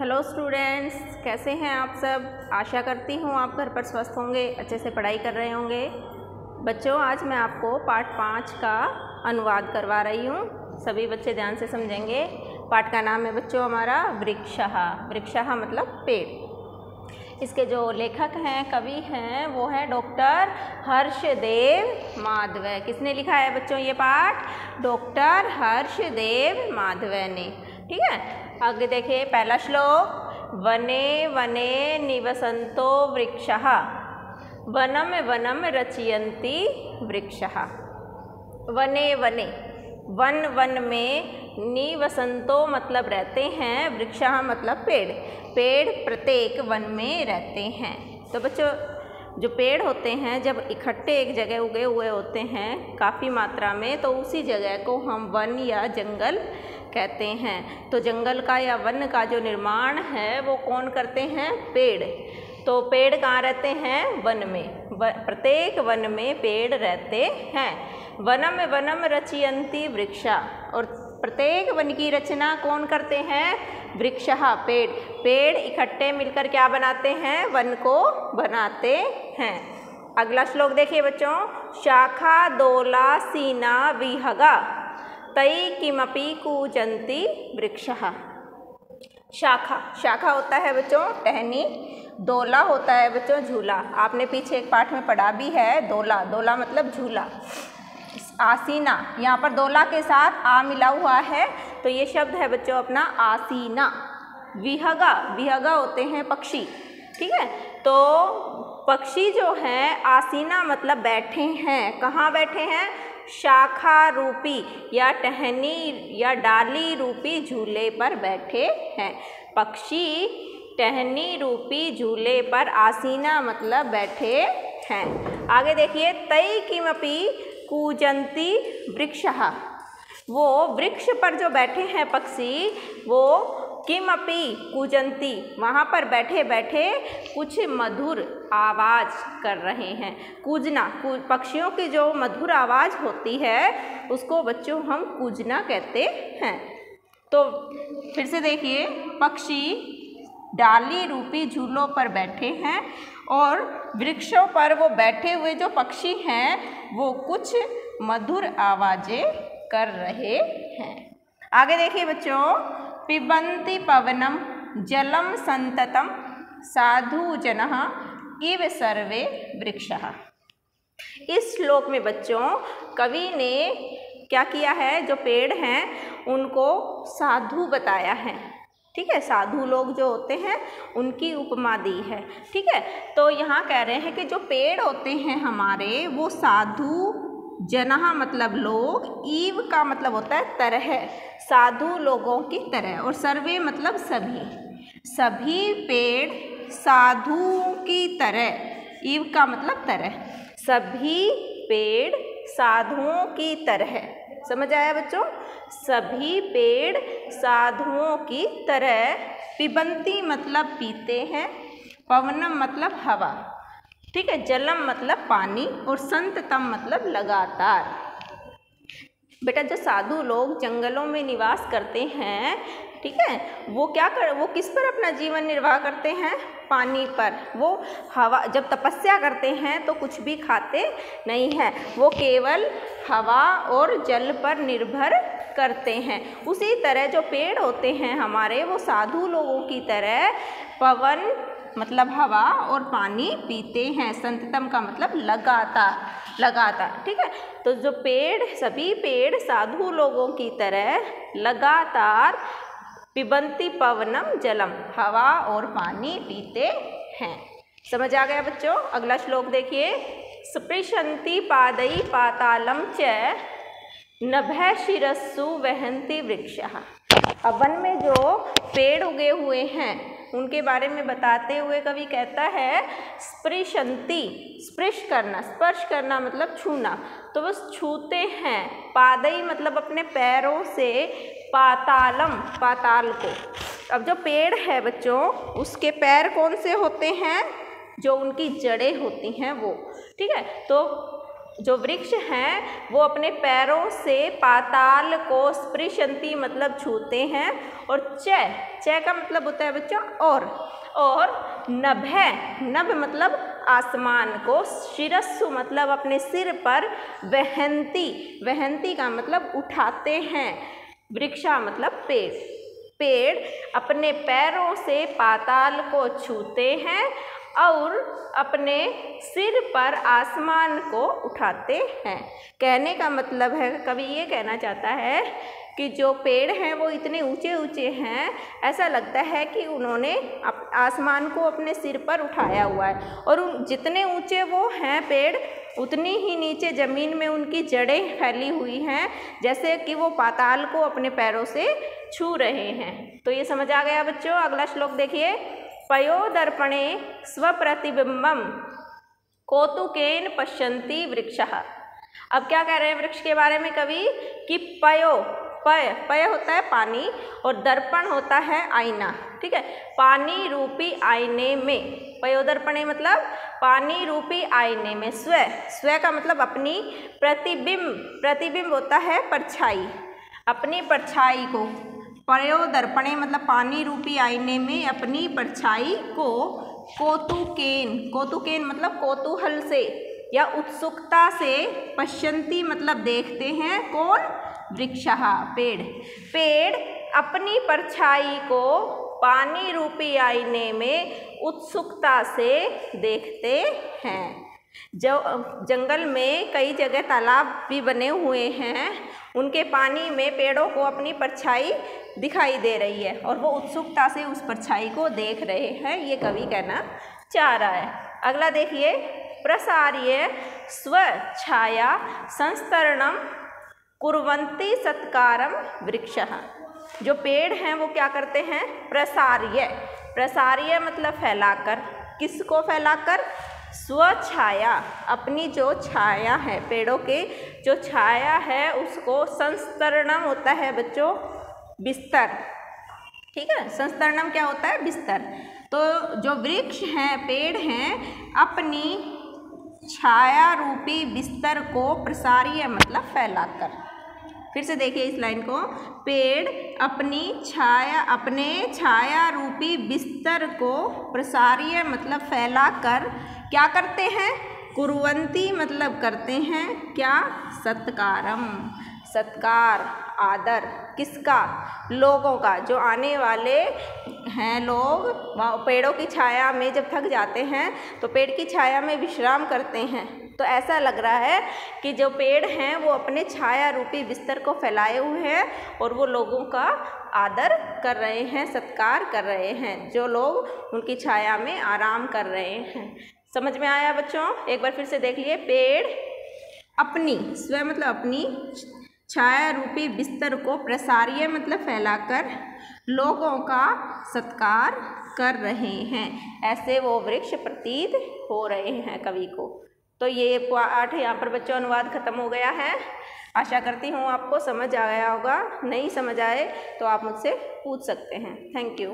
Hello students, कैसे हैं आप सब। आशा करती हूँ आप घर पर स्वस्थ होंगे, अच्छे से पढ़ाई कर रहे होंगे। बच्चों, आज मैं आपको पाठ 5 का अनुवाद करवा रही हूँ। सभी बच्चे ध्यान से समझेंगे। पाठ का नाम है बच्चों हमारा वृक्षः। वृक्षः मतलब पेड़। इसके जो लेखक हैं, कवि हैं, वो है डॉक्टर हर्षदेव माधव। किसने लिखा है बच्चों ये पाठ? डॉक्टर हर्षदेव माधव ने। ठीक है, आगे देखिए पहला श्लोक। वने वने निवसन्तो वृक्षः वनम वनम रचयन्ति वृक्षः। वने वने, वन वन में, निवसन्तो मतलब रहते हैं, वृक्षः मतलब पेड़। पेड़ प्रत्येक वन में रहते हैं। तो बच्चों, जो पेड़ होते हैं जब इकट्ठे एक जगह उगे हुए होते हैं काफ़ी मात्रा में, तो उसी जगह को हम वन या जंगल कहते हैं। तो जंगल का या वन का जो निर्माण है वो कौन करते हैं? पेड़। तो पेड़ कहाँ रहते हैं? वन में। प्रत्येक वन में पेड़ रहते हैं। वनम वनम रचयन्ति वृक्षा, और प्रत्येक वन की रचना कौन करते हैं? वृक्षः, पेड़। पेड़ इकट्ठे मिलकर क्या बनाते हैं? वन को बनाते हैं। अगला श्लोक देखिए बच्चों। शाखा दोला सीना विहगा तई किमपि कूजन्ति वृक्षः। शाखा, शाखा होता है बच्चों टहनी। दोला होता है बच्चों झूला। आपने पीछे एक पाठ में पढ़ा भी है दोला। दोला मतलब झूला। आसीना, यहाँ पर दोला के साथ आ मिला हुआ है, तो ये शब्द है बच्चों अपना आसीना। विहगा, विहगा होते हैं पक्षी। ठीक है, तो पक्षी जो हैं, आसीना मतलब बैठे हैं। कहाँ बैठे हैं? शाखा रूपी या टहनी या डाली रूपी झूले पर बैठे हैं। पक्षी टहनी रूपी झूले पर आसीना मतलब बैठे हैं। आगे देखिए। तई किमपि कूजन्ति वृक्षः, वो वृक्ष पर जो बैठे हैं पक्षी, वो किमपि कूजन्ति, वहाँ पर बैठे बैठे कुछ मधुर आवाज़ कर रहे हैं। कूजना, पक्षियों की जो मधुर आवाज़ होती है उसको बच्चों हम कूजना कहते हैं। तो फिर से देखिए, पक्षी डाली रूपी झूलों पर बैठे हैं और वृक्षों पर वो बैठे हुए जो पक्षी हैं वो कुछ मधुर आवाज़ें कर रहे हैं। आगे देखिए बच्चों। पिबन्ति पवनम जलम संततम साधु जनः इव सर्वे वृक्षः। इस श्लोक में बच्चों कवि ने क्या किया है? जो पेड़ हैं उनको साधु बताया है। ठीक है, साधु लोग जो होते हैं उनकी उपमा दी है। ठीक है, तो यहाँ कह रहे हैं कि जो पेड़ होते हैं हमारे, वो साधु जनः मतलब लोग, ईव का मतलब होता है तरह, साधु लोगों की तरह, और सर्वे मतलब सभी। सभी पेड़ साधुओं की तरह, ईव का मतलब तरह, सभी पेड़ साधुओं की तरह। समझ आया बच्चों? सभी पेड़ साधुओं की तरह। पिबन्ति मतलब पीते हैं, पवनम मतलब हवा। ठीक है, जलम मतलब पानी, और संततम मतलब लगातार। बेटा, जो साधु लोग जंगलों में निवास करते हैं, ठीक है, वो किस पर अपना जीवन निर्वाह करते हैं? पानी पर। वो हवा, जब तपस्या करते हैं तो कुछ भी खाते नहीं हैं, वो केवल हवा और जल पर निर्भर करते हैं। उसी तरह जो पेड़ होते हैं हमारे, वो साधु लोगों की तरह पवन मतलब हवा और पानी पीते हैं। संततम का मतलब लगातार, लगातार। ठीक है, तो जो पेड़, सभी पेड़ साधु लोगों की तरह लगातार पिबन्ति पवनम जलम, हवा और पानी पीते हैं। समझ आ गया बच्चों? अगला श्लोक देखिए। स्पृशन्ति पादई पातालम च नभः शिरस्सु वहन्ति वृक्षः। अब वन में जो पेड़ उगे हुए हैं उनके बारे में बताते हुए कवि कहता है स्पृशन्ति, स्पृश करना, स्पर्श करना मतलब छूना, तो बस छूते हैं। पादई मतलब अपने पैरों से, पातालम पाताल को। अब जो पेड़ है बच्चों, उसके पैर कौन से होते हैं? जो उनकी जड़ें होती हैं वो। ठीक है, तो जो वृक्ष हैं वो अपने पैरों से पाताल को स्पृशन्ति मतलब छूते हैं। और च का मतलब होता है बच्चों और नभ मतलब आसमान को, शिरस्सु मतलब अपने सिर पर, वहंती का मतलब उठाते हैं, वृक्षा मतलब पेड़ अपने पैरों से पाताल को छूते हैं और अपने सिर पर आसमान को उठाते हैं। कहने का मतलब है, कवि ये कहना चाहता है कि जो पेड़ हैं वो इतने ऊंचे ऊंचे हैं, ऐसा लगता है कि उन्होंने आसमान को अपने सिर पर उठाया हुआ है। और जितने ऊंचे वो हैं पेड़, उतनी ही नीचे ज़मीन में उनकी जड़ें फैली हुई हैं, जैसे कि वो पाताल को अपने पैरों से छू रहे हैं। तो ये समझ आ गया बच्चों। अगला श्लोक देखिए। पयोदर्पणे स्वप्रतिबिंबम कौतुकेन पश्यन्ति वृक्षः। अब क्या कह रहे हैं वृक्ष के बारे में कवि कि पय होता है पानी और दर्पण होता है आईना। ठीक है, पानी रूपी आईने में, पयोदर्पणे मतलब पानी रूपी आईने में, स्व का मतलब अपनी, प्रतिबिंब होता है परछाई, अपनी परछाई को, पयोदर्पणे मतलब पानी रूपी आईने में अपनी परछाई को कौतुकेन मतलब कौतूहल से या उत्सुकता से, पश्यन्ति मतलब देखते हैं, कौन? वृक्षः पेड़ अपनी परछाई को पानी रूपी आईने में उत्सुकता से देखते हैं। जो जंगल में कई जगह तालाब भी बने हुए हैं, उनके पानी में पेड़ों को अपनी परछाई दिखाई दे रही है और वो उत्सुकता से उस परछाई को देख रहे हैं, ये कवि कहना चाह रहा है। अगला देखिए। प्रसार्य स्वछाया संस्तरणम कुर्वन्ति सत्कारम वृक्षः। जो पेड़ हैं वो क्या करते हैं? प्रसार्य मतलब फैलाकर। किसको फैलाकर? स्वछाया, अपनी जो छाया है, पेड़ों के जो छाया है उसको, संस्तरणम होता है बच्चों बिस्तर। ठीक है, संस्तरणम क्या होता है? बिस्तर। तो जो वृक्ष हैं, पेड़ हैं, अपनी छाया रूपी बिस्तर को प्रसार्य मतलब फैलाकर। फिर से देखिए इस लाइन को। पेड़ अपने छाया रूपी बिस्तर को प्रसार्य मतलब फैलाकर क्या करते हैं? कुर्वन्ति मतलब करते हैं क्या? सत्कारम, सत्कार, आदर। किसका? लोगों का। जो आने वाले हैं लोग, पेड़ों की छाया में जब थक जाते हैं तो पेड़ की छाया में विश्राम करते हैं। तो ऐसा लग रहा है कि जो पेड़ हैं वो अपने छाया रूपी बिस्तर को फैलाए हुए हैं और वो लोगों का आदर कर रहे हैं, सत्कार कर रहे हैं, जो लोग उनकी छाया में आराम कर रहे हैं। समझ में आया बच्चों? एक बार फिर से देख लिए। पेड़ अपनी, स्व मतलब अपनी छाया रूपी बिस्तर को प्रसार्य मतलब फैलाकर लोगों का सत्कार कर रहे हैं, ऐसे वो वृक्ष प्रतीत हो रहे हैं कवि को। तो ये पाठ यहाँ पर बच्चों अनुवाद खत्म हो गया है। आशा करती हूँ आपको समझ आ गया होगा। नहीं समझ आए तो आप मुझसे पूछ सकते हैं। Thank you.